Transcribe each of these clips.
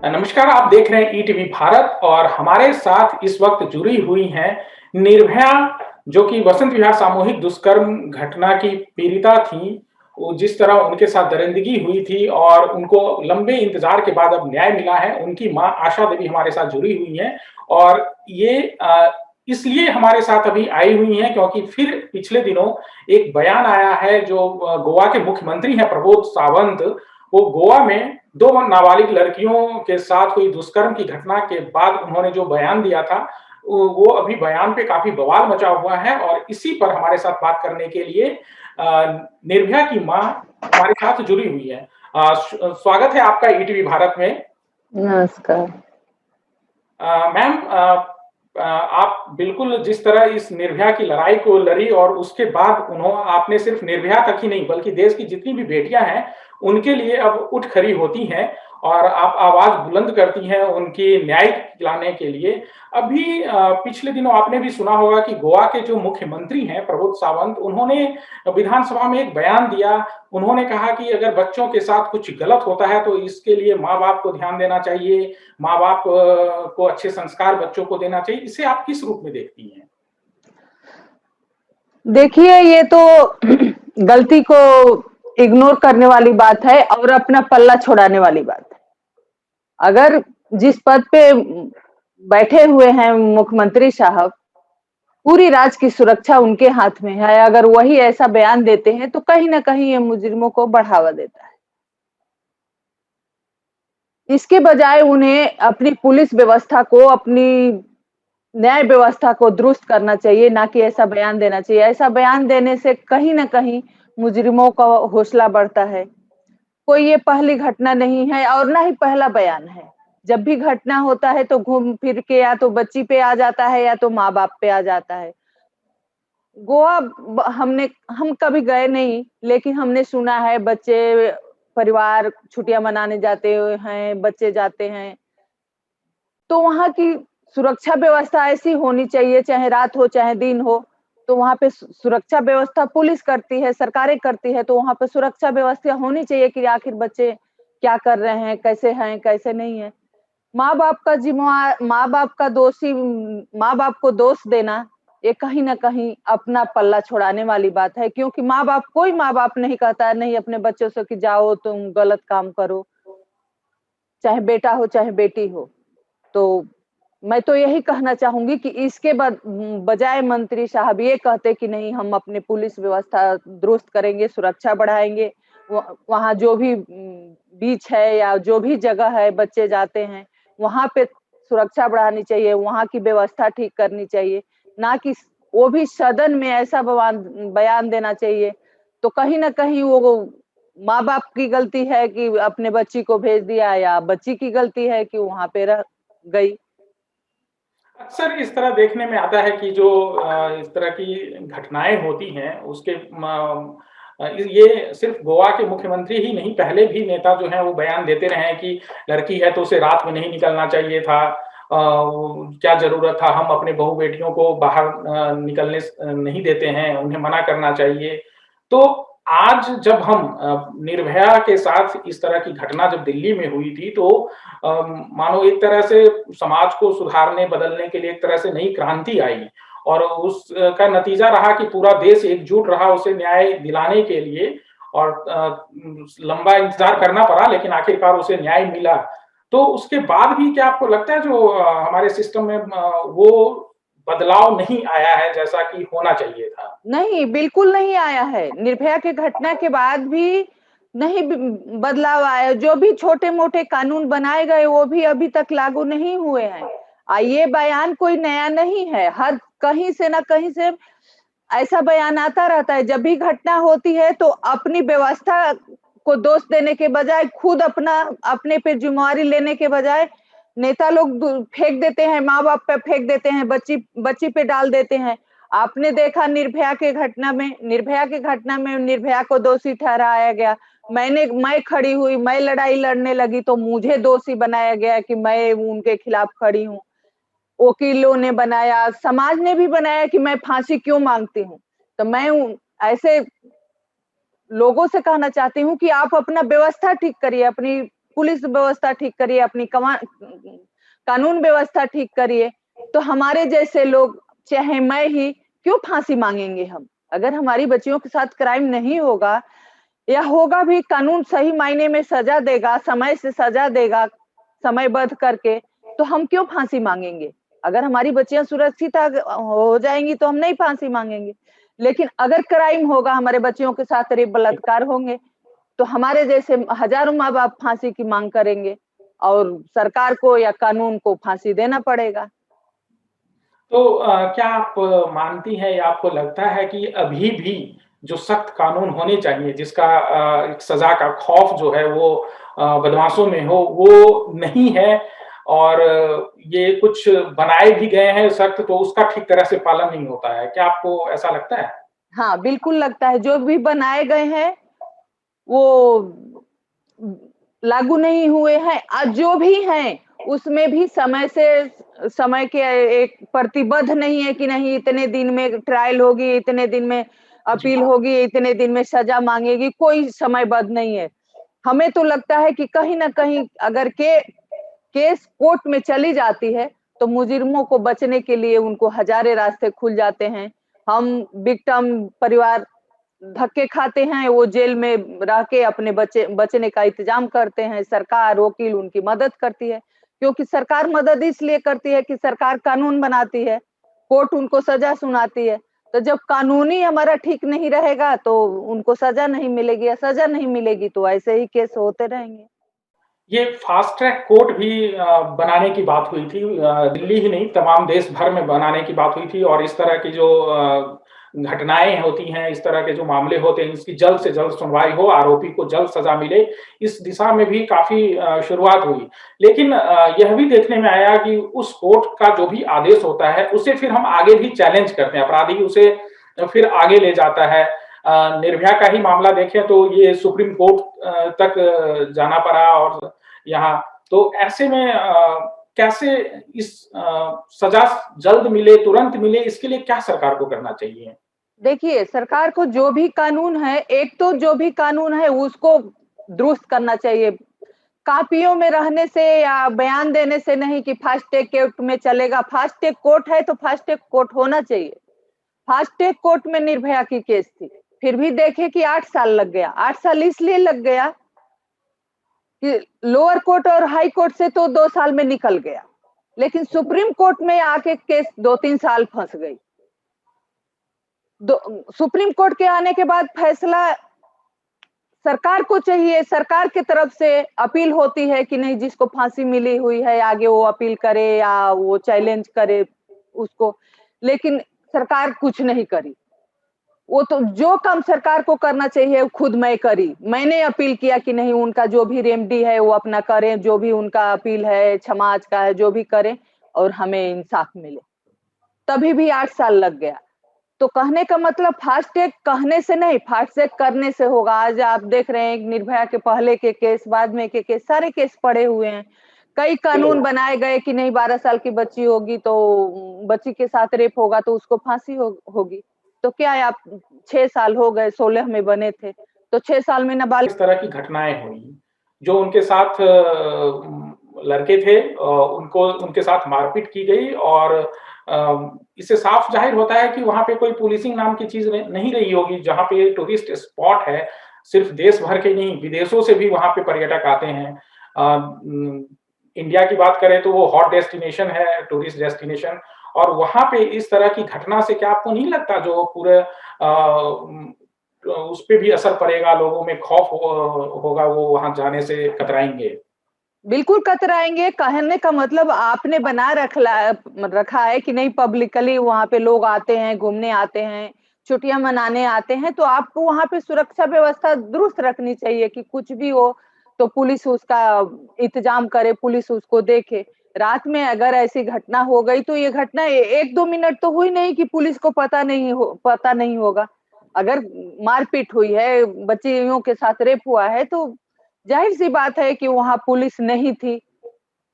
नमस्कार, आप देख रहे हैं ईटीवी भारत और हमारे साथ इस वक्त जुड़ी हुई हैं निर्भया, जो कि वसंत विहार सामूहिक दुष्कर्म घटना की पीड़िता थीं। वो जिस तरह उनके साथ दरिंदगी हुई थी और उनको लंबे इंतजार के बाद अब न्याय मिला है, उनकी मां आशा देवी हमारे साथ जुड़ी हुई हैं और ये इसलिए हमारे साथ अभी आई हुई हैं क्योंकि फिर पिछले दिनों एक बयान आया है जो गोवा के मुख्यमंत्री हैं प्रमोद सावंत। वो गोवा में 2 नाबालिग लड़कियों के साथ हुई दुष्कर्म की घटना के बाद उन्होंने जो बयान दिया था, वो अभी बयान पे काफ़ी बवाल मचा हुआ है और इसी पर हमारे साथ बात करने के लिए निर्भया की माँ हमारे साथ जुड़ी हुई है। स्वागत है आपका ईटीवी भारत में। नमस्कार। मैम, आप बिल्कुल जिस तरह इस निर्भया की लड़ाई को लड़ी और उसके बाद आपने सिर्फ निर्भया तक ही नहीं बल्कि देश की जितनी भी बेटियां हैं उनके लिए अब उठ खड़ी होती हैं और आप आवाज बुलंद करती हैं उनकी न्याय दिलाने के लिए। अभी पिछले दिनों आपने भी सुना होगा कि गोवा के जो मुख्यमंत्री हैं प्रमोद सावंत, उन्होंने विधानसभा में एक बयान दिया। उन्होंने कहा कि अगर बच्चों के साथ कुछ गलत होता है तो इसके लिए माँ बाप को ध्यान देना चाहिए, माँ बाप को अच्छे संस्कार बच्चों को देना चाहिए। इसे आप किस रूप में देखती हैं? देखिए, ये तो गलती को इग्नोर करने वाली बात है और अपना पल्ला छुड़ाने वाली बात है। अगर जिस पद पे बैठे हुए हैं मुख्यमंत्री साहब, पूरी राज्य की सुरक्षा उनके हाथ में है। अगर वही ऐसा बयान देते हैं तो कहीं न कहीं ये मुजरिमों को बढ़ावा देता है। इसके बजाय उन्हें अपनी पुलिस व्यवस्था को, अपनी न्याय व्यवस्था को दुरुस्त करना चाहिए, ना कि ऐसा बयान देना चाहिए। ऐसा बयान देने से कहीं न कहीं मुजरिमों का हौसला बढ़ता है। कोई ये पहली घटना नहीं है और ना ही पहला बयान है। जब भी घटना होता है तो घूम फिर के या तो बच्ची पे आ जाता है या तो माँ-बाप पे आ जाता है। गोवा हम कभी गए नहीं, लेकिन हमने सुना है बच्चे परिवार छुट्टियाँ मनाने जाते हैं, बच्चे जाते हैं। तो वहाँ की सुरक्षा व्यवस्था ऐसी होनी चाहिए, चाहे रात हो, चाहे दिन हो, तो वहाँ पे सुरक्षा व्यवस्था पुलिस करती है, सरकारें करती है, तो वहाँ पे सुरक्षा व्यवस्था होनी चाहिए कि आखिर बच्चे क्या कर रहे हैं, कैसे नहीं है। माँ-बाप का दोषी माँ-बाप को दोष देना, ये कहीं न कहीं अपना पल्ला छुड़ाने वाली बात है, क्योंकि कोई माँ-बाप नहीं कहता है, नहीं अपने बच्चों से कि जाओ तुम गलत काम करो, चाहे बेटा हो, चाहे बेटी हो। तो मैं तो यही कहना चाहूँगी कि इसके बजाय मंत्री साहब ये कहते कि नहीं हम अपनी पुलिस व्यवस्था दुरुस्त करेंगे, सुरक्षा बढ़ाएँगे। वहाँ जो भी बीच है या जो भी जगह है बच्चे जाते हैं, वहाँ पे सुरक्षा बढ़ानी चाहिए, वहाँ की व्यवस्था ठीक करनी चाहिए, ना कि वो भी सदन में ऐसा बयान देना चाहिए। तो कहीं न कहीं वो माँ-बाप की गलती है कि अपने बच्ची को भेज दिया या बच्ची की गलती है कि वहाँ पे रह गई। अक्सर इस तरह देखने में आता है कि जो इस तरह की घटनाएँ होती हैं उसके ये सिर्फ गोवा के मुख्यमंत्री ही नहीं, पहले भी नेता जो हैं वो बयान देते रहे हैं कि लड़की है तो उसे रात में नहीं निकलना चाहिए था। क्या ज़रूरत था, हम अपने बहू-बेटियों को बाहर निकलने नहीं देते हैं, उन्हें मना करना चाहिए। तो आज जब हम निर्भया के साथ इस तरह की घटना जब दिल्ली में हुई थी तो मानो एक तरह से समाज को सुधारने, बदलने के लिए एक तरह से नई क्रांति आई और उसका नतीजा रहा कि पूरा देश एकजुट रहा उसे न्याय दिलाने के लिए और लंबा इंतज़ार करना पड़ा लेकिन आखिरकार उसे न्याय मिला। तो उसके बाद भी क्या आपको लगता है जो हमारे सिस्टम में वो बदलाव नहीं आया है जैसा कि होना चाहिए था? नहीं, बिल्कुल नहीं आया है। निर्भया की घटना के बाद भी नहीं बदलाव आया। जो भी छोटे-मोटे कानून बनाए गए वो भी अभी तक लागू नहीं हुए हैं। ये बयान कोई नया नहीं है। हर कहीं से न कहीं से ऐसा बयान आता रहता है। जब भी घटना होती है तो अपनी व्यवस्था को दोष देने के बजाय खुद अपने पे ज़िम्मेवारी लेने के बजाय नेता लोग फेंक देते हैं, माँ-बाप पे फेंक देते हैं, बच्ची पे डाल देते हैं। आपने देखा निर्भया की घटना में निर्भया को दोषी ठहराया गया। मैं खड़ी हुई, मैं लड़ाई लड़ने लगी तो मुझे दोषी बनाया गया कि मैं उनके खिलाफ खड़ी हूँ। वकीलों ने बनाया, समाज ने भी बनाया कि मैं फांसी क्यों माँगती हूँ। तो मैं ऐसे लोगों से कहना चाहती हूँ कि आप अपना व्यवस्था ठीक करिए, अपनी पुलिस व्यवस्था ठीक करिए, अपनी कानून व्यवस्था ठीक करिए, तो हमारे जैसे लोग, चाहे मैं ही, क्यों फांसी मांगेंगे हम? अगर हमारी बच्चियों के साथ क्राइम नहीं होगा या होगा भी, कानून सही मायने में सजा देगा, समय से सजा देगा, समयबद्ध करके, तो हम क्यों फांसी मांगेंगे? अगर हमारी बच्चियां सुरक्षित हो जाएंगी तो हम नहीं फांसी मांगेंगे। लेकिन अगर क्राइम होगा, हमारे बच्चियों के साथ रेप बलात्कार होंगे, तो हमारे जैसे हजारों माँ बाप फांसी की मांग करेंगे और सरकार को या कानून को फांसी देना पड़ेगा। तो क्या आप मानती हैं या आपको लगता है कि अभी भी जो सख्त कानून होने चाहिए, जिसका एक सज़ा का खौफ जो है वो बदमाशों में हो, वो नहीं है और ये कुछ बनाए भी गए हैं सख्त, तो उसका ठीक तरह से पालन नहीं होता है। क्या आपको ऐसा लगता है? हाँ, बिल्कुल लगता है, जो भी बनाए गए हैं, वो लागू नहीं हुए हैं। जो भी हैं, उसमें भी समय के एक प्रतिबद्ध नहीं है कि नहीं इतने दिन में ट्रायल होगी, इतने दिन में जी। अपील होगी, इतने दिन में सजा मांगेगी, कोई समयबद्ध नहीं है। हमें तो लगता है कि कहीं न कहीं अगर केस कोर्ट में चली जाती है, तो मुजरिमों को बचने के लिए उनको हज़ारे रास्ते खुल जाते हैं। हम विक्टिम परिवार धक्के खाते हैं, वो जेल में रह के अपने बचने का इंतज़ाम करते हैं। सरकार, वकील उनकी मदद करती है, क्योंकि सरकार मदद इसलिए करती है कि सरकार कानून बनाती है, कोर्ट उनको सज़ा सुनाती है। तो जब कानूनी हमारा ठीक नहीं रहेगा, तो उनको सज़ा नहीं मिलेगी, या सज़ा नहीं मिलेगी, तो ऐसे ही केस होते रहेंगे। ये फास्ट ट्रैक कोर्ट भी बनाने की बात हुई थी। दिल्ली ही नहीं, तमाम देश भर में बनाने की बात हुई थी और इस तरह की जो घटनाएँ होती हैं, इस तरह के जो मामले होते हैं, इसकी जल्द से जल्द सुनवाई हो, आरोपी को जल्द सज़ा मिले, इस दिशा में भी काफ़ी शुरुआत हुई। लेकिन यह भी देखने में आया कि उस कोर्ट का जो भी आदेश होता है, उसे फिर हम आगे भी चैलेंज करते हैं, अपराधी उसे फिर आगे ले जाता है। निर्भया का ही मामला देखें तो ये सुप्रीम कोर्ट तक जाना पड़ा और यहाँ तो ऐसे में कैसे इस सज़ा जल्द मिले, तुरंत मिले, इसके लिए क्या सरकार को करना चाहिए? देखिए, सरकार को जो भी कानून है, एक तो जो भी कानून है उसको दुरुस्त करना चाहिए। कापियों में रहने से या बयान देने से नहीं कि फास्ट ट्रैक कोर्ट में चलेगा। फास्ट ट्रैक कोर्ट है तो फास्ट ट्रैक कोर्ट होना चाहिए। फास्ट ट्रैक कोर्ट में निर्भया की केस थी। फिर भी देखे कि 8 साल लग गया। 8 साल इसलिए लग गया कि लोअर कोर्ट और हाई कोर्ट से तो 2 साल में निकल गया। लेकिन सुप्रीम कोर्ट में आके केस 2-3 साल फँस गई। सुप्रीम कोर्ट के आने के बाद फैसला सरकार को चाहिए, सरकार की तरफ से अपील होती है कि नहीं, जिसको फांसी मिली हुई है आगे वो अपील करे या वो चैलेंज करे उसको, लेकिन सरकार कुछ नहीं करी। वो तो जो काम सरकार को करना चाहिए वो खुद मैं करी। मैंने अपील किया कि नहीं, उनका जो भी रेमेडी है वो अपना करें, जो भी उनका अपील है, समाज का है, जो भी करें और हमें इंसाफ मिले। तभी भी 8 साल लग गया। तो कहने का मतलब फास्ट ट्रैक कहने से नहीं, फास्ट ट्रैक करने से होगा। आज आप देख रहे हैं निर्भया के पहले के केस, बाद में के केस, सारे केस पड़े हुए हैं। कई कानून बनाए गए कि नहीं 12 साल की बच्ची होगी तो बच्ची के साथ रेप होगा तो उसको फांसी होगी। तो क्या है, आप 6 साल हो गए, 16 में बने थे, तो 6 साल में नाबालिग। इस तरह की घटनाएँ हुई, जो उनके साथ लड़के थे उनको उनके साथ मारपीट की गई और इससे साफ ज़ाहिर होता है कि वहाँ पे कोई पुलिसिंग नाम की चीज़ नहीं रही होगी, जहाँ पे टूरिस्ट स्पॉट है, सिर्फ देश भर के नहीं, विदेशों से भी वहाँ पे पर्यटक आते हैं। इंडिया की बात करें तो वो हॉट डेस्टिनेशन है, टूरिस्ट डेस्टिनेशन और वहाँ पे इस तरह की घटना से क्या आपको नहीं लगता जो पूरे उस पे भी असर पड़ेगा, लोगों में खौफ होगा, वो वहाँ जाने से कतराएँगे? बिल्कुल कतराएँगे, कहने का मतलब आपने रखा है कि नहीं, पब्लिकली वहाँ पे लोग आते हैं, घूमने आते हैं, छुट्टियाँ मनाने आते हैं, तो आपको वहाँ पे सुरक्षा व्यवस्था दुरुस्त रखनी चाहिए कि कुछ भी हो, तो पुलिस उसका इंतज़ाम करे, पुलिस उसको देखे। रात में अगर ऐसी घटना हो गई, तो ये घटना 1-2 मिनट तो हुई नहीं कि पुलिस को पता नहीं होगा। अगर मारपीट हुई है, बच्चियों के साथ रेप हुआ है, तो ज़ाहिर-सी बात है कि वहाँ पुलिस नहीं थी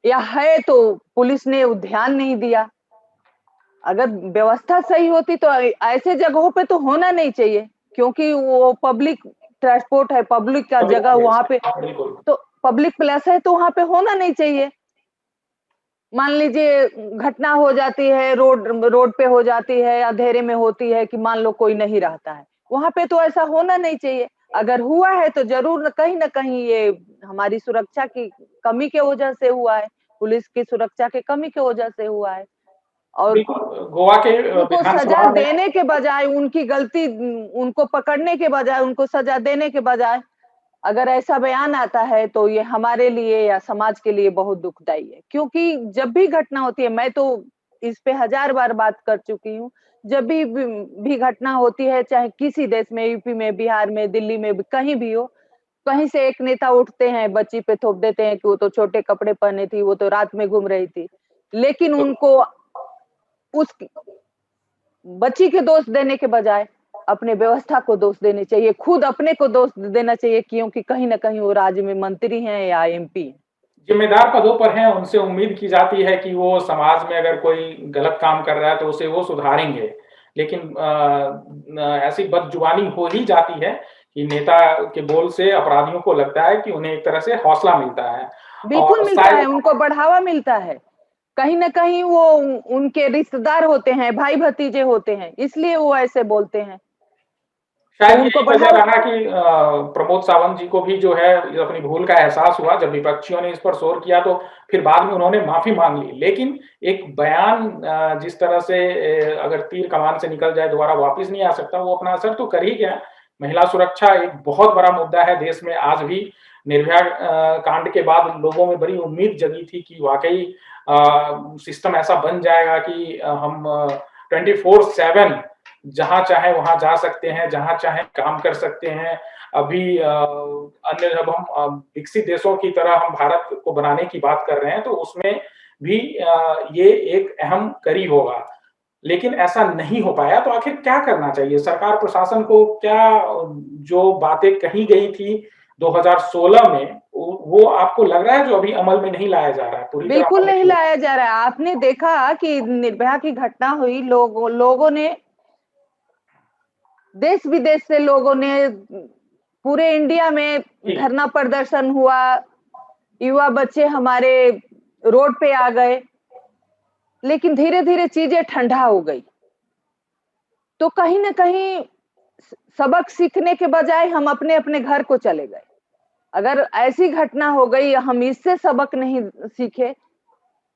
या है तो पुलिस ने ध्यान नहीं दिया। अगर व्यवस्था सही होती तो ऐसे जगहों पे तो होना नहीं चाहिए, क्योंकि वो पब्लिक ट्रांसपोर्ट है, पब्लिक का पब्लिक जगह प्लेस वहाँ है। पे, हाँ, बिल्कुल। तो पब्लिक प्लेस है तो वहां पे होना नहीं चाहिए। मान लीजिए घटना हो जाती है, रोड रोड पे हो जाती है, अंधेरे में होती है कि मान लो कोई नहीं रहता है, वहां पे तो ऐसा होना नहीं चाहिए। अगर हुआ है तो जरूर न कहीं ये हमारी सुरक्षा की कमी के वजह से हुआ है, पुलिस की सुरक्षा की कमी के वजह से हुआ है। और बिल्कुल, गोवा के उनको सजा विधानसभा में देने के बजाय, उनकी गलती उनको पकड़ने के बजाय, उनको सजा देने के बजाय अगर ऐसा बयान आता है तो ये हमारे लिए या समाज के लिए बहुत दुखदाई है। क्योंकि जब भी घटना होती है, मैं तो इस पे हजार बार बात कर चुकी हूँ, जब भी घटना होती है, चाहे किसी देश में, यूपी में, बिहार में, दिल्ली में, कहीं भी हो, कहीं से एक नेता उठते हैं, बच्ची पे थोप देते हैं कि वो तो छोटे कपड़े पहने थी, वो तो रात में घूम रही थी। लेकिन तो उनको उस बच्ची के दोष देने के बजाय अपने व्यवस्था को दोष देने चाहिए, खुद अपने को दोष देना चाहिए, क्योंकि कहीं न कहीं वो राज्य में मंत्री हैं या एमपी हैं। जिम्मेदार पदों पर हैं, उनसे उम्मीद की जाती है कि वो समाज में अगर कोई गलत काम कर रहा है तो उसे वो सुधारेंगे। लेकिन ऐसी बदजुबानी हो ही जाती है कि नेता के बोल से अपराधियों को लगता है कि उन्हें एक तरह से हौसला मिलता है बिल्कुल और मिलता शायद है, उनको बढ़ावा मिलता है। कहीं न कहीं वो उनके रिश्तेदार होते हैं, भाई-भतीजे होते हैं, इसलिए वो ऐसे बोलते हैं। तो शायद उनको यही वजह बढ़ावा रहा कि प्रमोद सावंत जी को भी जो है अपनी भूल का एहसास हुआ जब विपक्षियों ने इस पर शोर किया तो फिर बाद में उन्होंने माफी मांग ली। लेकिन एक बयान जिस तरह से अगर तीर कमान से निकल जाए दोबारा वापस नहीं आ सकता, वो अपना असर तो कर ही गया। महिला सुरक्षा एक बहुत बड़ा मुद्दा है देश में आज भी। निर्भया कांड के बाद लोगों में बड़ी उम्मीद जगी थी कि वाकई सिस्टम ऐसा बन जाएगा कि हम 24/7 जहां चाहे वहां जा सकते हैं, जहां चाहे काम कर सकते हैं। अभी अन्य जब हम विकसित देशों की तरह हम भारत को बनाने की बात कर रहे हैं तो उसमें भी ये एक अहम कड़ी होगा। लेकिन ऐसा नहीं हो पाया तो आखिर क्या करना चाहिए? सरकार प्रशासन को क्या जो बातें कही गई थी 2016 में वो आपको लग रहा है जो अभी अमल में नहीं लाया जा रहा है, पूरी तरह बिल्कुल अमल नहीं नहीं लाया जा रहा है। आपने देखा कि निर्भया की घटना हुई, लोगों ने, देश-विदेश से लोगों ने, पूरे इंडिया में जी, धरना प्रदर्शन हुआ, युवा बच्चे हमारे रोड पे आ गए, लेकिन धीरे-धीरे चीजें ठंडा हो गई। तो कहीं न कहीं सबक सीखने के बजाय हम अपने-अपने घर को चले गए। अगर ऐसी घटना हो गई, हम इससे सबक नहीं सीखे,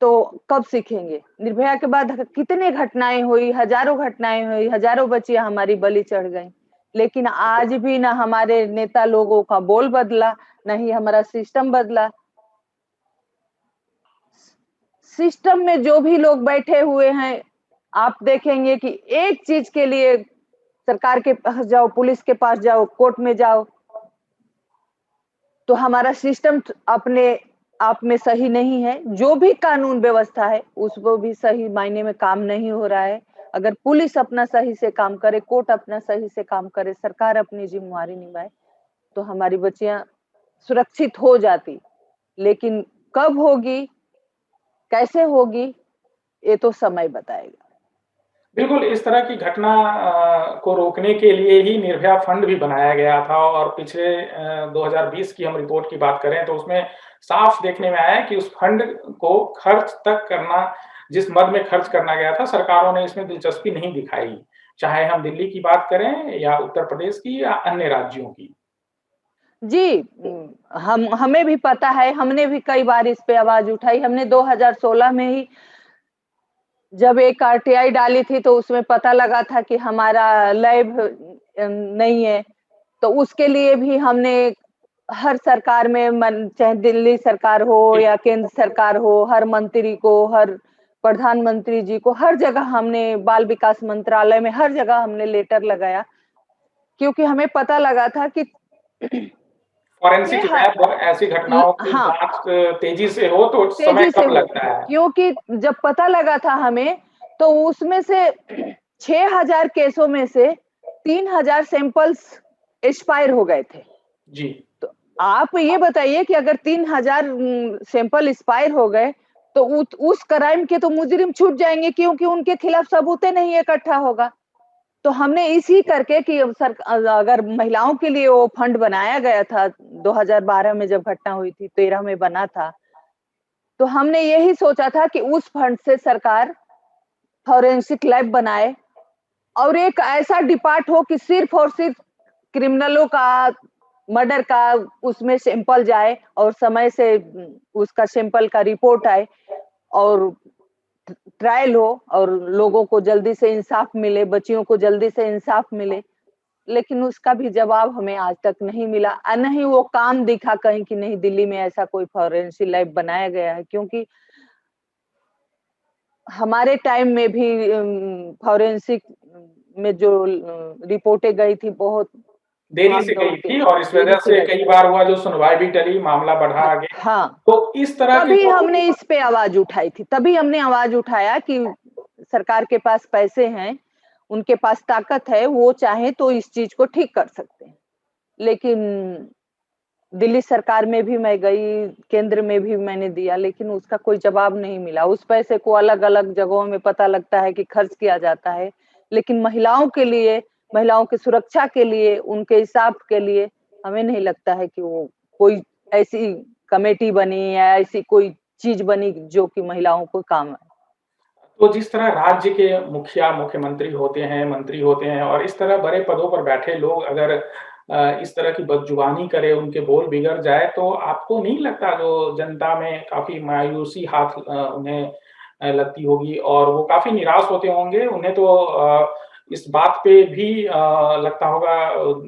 तो कब सीखेंगे? निर्भया के बाद कितने घटनाएँ हुई, घटनाएँ हुई, हज़ारों बच्चियाँ हमारी बलि चढ़ गईं। लेकिन आज भी ना हमारे नेता लोगों का बोल बदला, ना ही हमारा सिस्टम बदला। सिस्टम में जो भी लोग बैठे हुए हैं, आप देखेंगे कि एक चीज़ के लिए सरकार के पास जाओ, पुलिस के पास जाओ, कोर्ट में जाओ, तो हमारा सिस्टम अपने आप में सही नहीं है। जो भी कानून व्यवस्था है, उसको भी सही मायने में काम नहीं हो रहा है। अगर पुलिस अपना सही से काम करे, कोर्ट अपना सही से काम करे, सरकार अपनी ज़िम्मेवारी निभाए, तो हमारी बच्चियाँ सुरक्षित हो जाती। लेकिन कब होगी, कैसे होगी, ये तो समय बताएगा। बिल्कुल, इस तरह की घटना को रोकने के लिए ही निर्भया फंड भी बनाया गया था और पिछले 2020 की हम रिपोर्ट की बात करें तो उसमें साफ देखने में आया है कि उस फंड को खर्च तक करना जिस मद में खर्च करना गया था, सरकारों ने इसमें दिलचस्पी नहीं दिखाई। चाहे हम दिल्ली की बात करें या उत्तर प्रदेश की या अन्य राज्यों की। जी, हम हमें भी पता है, हमने भी कई बार इस पे आवाज़ उठाई। हमने 2016 में ही जब एक आरटीआई डाली थी तो उसमें पता लगा था कि हमारा लैब नहीं है, तो उसके लिए भी हमने हर सरकार में चाहे दिल्ली सरकार हो जी, या केंद्र सरकार हो, हर मंत्री को, हर प्रधानमंत्री जी को, हर जगह हमने, बाल विकास मंत्रालय में हर जगह हमने लेटर लगाया, क्योंकि हमें पता लगा था कि ये फॉरेंसिक लैब और ऐसी घटनाओं की हाँ, जाँच तेजी से हो तो समय तेजी से कम हो, लगता है। क्योंकि जब पता लगा था हमें, तो उसमें से 6000 केसों में से 3000 सैंपल्स एक्सपायर हो गए थे। जी। तो आप ये बताइए कि अगर 3000 सैंपल एक्सपायर हो गए, तो उस क्राइम के तो मुजरिम छूट जाएँगे, क्योंकि उनके खिलाफ सबूतें नहीं इकट्ठा होगा। तो हमने इसी करके कि अगर महिलाओं के लिए वो फंड बनाया गया था 2012 में जब घटना हुई थी, 13 में बना था, तो हमने यही सोचा था कि उस फंड से सरकार फॉरेंसिक लैब बनाए और एक ऐसा डिपार्ट हो कि सिर्फ और सिर्फ क्रिमिनलों का मर्डर का उसमें सैंपल जाए और समय से उसका सैंपल का रिपोर्ट आए और ट्रायल हो और लोगों को जल्दी से इंसाफ मिले, बच्चियों को जल्दी से इंसाफ मिले। लेकिन उसका भी जवाब हमें आज तक नहीं मिला। न ही वो काम दिखा कहीं कि नहीं दिल्ली में ऐसा कोई फॉरेंसिक लैब बनाया गया है, क्योंकि हमारे टाइम में भी फॉरेंसिक में जो रिपोर्टें गई थी बहुत देरी से भाग-दौड़ गई के थी और इस देरी वजह से से गई। कई बार हुआ जो सुनवाई भी टली, मामला बढ़ा आगे। हाँ, तो इस तरह के तभी जो हमने इस पे आवाज़ उठाई थी। तभी हमने आवाज़ उठाया कि सरकार के पास पैसे हैं, उनके पास ताकत है, वो चाहें तो इस चीज़ को ठीक कर सकते हैं। लेकिन दिल्ली सरकार में भी मैं गई, केंद्र में भी मैंने दिया, लेकिन उसका कोई जवाब नहीं मिला। उस पैसे को अलग-अलग जगहों में पता लगता है कि खर्च किया जाता है, लेकिन महिलाओं के लिए, महिलाओं की सुरक्षा के लिए, उनके इंसाफ के लिए हमें नहीं लगता है कि वो कोई ऐसी कमेटी बनी या ऐसी कोई चीज़ बनी जो कि महिलाओं को काम आए। तो जिस तरह राज्य के मुखिया, मुख्यमंत्री होते हैं, मंत्री होते हैं और इस तरह बड़े पदों पर बैठे लोग अगर इस तरह की बदजुबानी करें, उनके बोल बिगड़ जाए, तो आपको नहीं लगता जो जनता में काफ़ी मायूसी हाथ उन्हें लगती होगी और वो काफ़ी निराश होते होंगे? उन्हें तो इस बात पे भी लगता होगा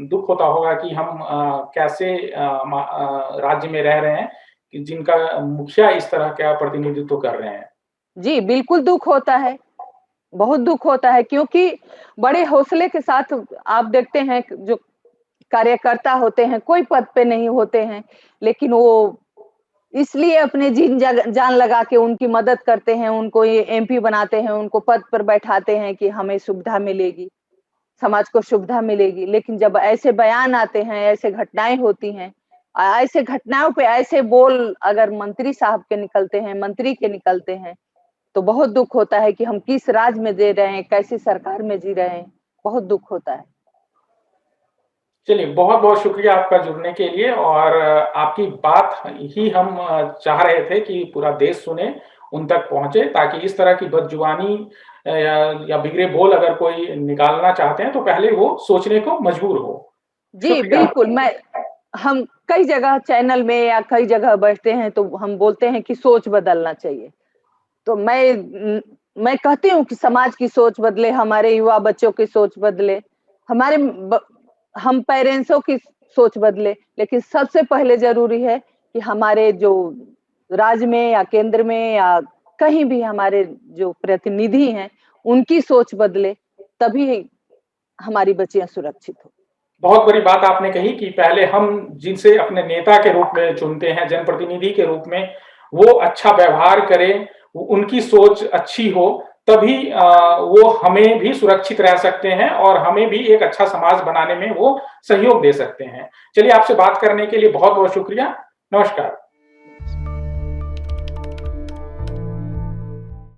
दुःख होता होगा कि हम कैसे राज्य में रह रहे हैं कि जिनका मुखिया इस तरह का प्रतिनिधित्व कर रहे हैं। जी, बिल्कुल दुःख होता है। बहुत दुःख होता है क्योंकि बड़े हौसले के साथ आप देखते हैं जो कार्यकर्ता होते हैं, कोई पद पे नहीं होते हैं, लेकिन वो इसलिए अपने जान लगा के उनकी मदद करते हैं, उनको ये एमपी बनाते हैं, उनको पद पर बैठाते हैं कि हमें सुविधा मिलेगी, समाज को सुविधा मिलेगी। लेकिन जब ऐसे बयान आते हैं, ऐसे घटनाएँ होती हैं, ऐसे घटनाओं पे ऐसे बोल अगर मंत्री साहब के निकलते हैं, मंत्री के निकलते हैं, तो बहुत दुःख होता है कि हम किस राज में जी रहे हैं, कैसी सरकार में जी रहे हैं, बहुत दुःख होता है। चलिए, बहुत-बहुत शुक्रिया आपका जुड़ने के लिए और आपकी बात ही हम चाह रहे थे कि पूरा देश सुने, उन तक पहुँचे ताकि इस तरह की बदजुबानी या बिगड़े बोल अगर कोई निकालना चाहते हैं, तो पहले वो सोचने को मजबूर हो। जी, शुक्रिया बिल्कुल, आपका। हम कई जगह चैनल में या कई जगह बैठते हैं, तो हम बोलते हैं कि सोच बदलना चाहिए। तो मैं कहती हूँ कि समाज की सोच बदले, हमारे युवा बच्चों की सोच बदले, हमारे हम पेरेंट्सों की सोच बदले, लेकिन सबसे पहले ज़रूरी है कि हमारे जो राज्य में या केंद्र में या कहीं भी हमारे जो प्रतिनिधि हैं, उनकी सोच बदले, तभी हमारी बच्चियाँ सुरक्षित हो। बहुत बड़ी बात आपने कही कि पहले हम जिनसे अपने नेता के रूप में चुनते हैं, जनप्रतिनिधि के रूप में, वो अच्छा व्यवहार करें, उनकी सोच अच्छी हो, तभी वो हमें भी सुरक्षित रह सकते हैं और हमें भी एक अच्छा समाज बनाने में वो सहयोग दे सकते हैं। चलिए आपसे बात करने के लिए बहुत-बहुत शुक्रिया। नमस्कार।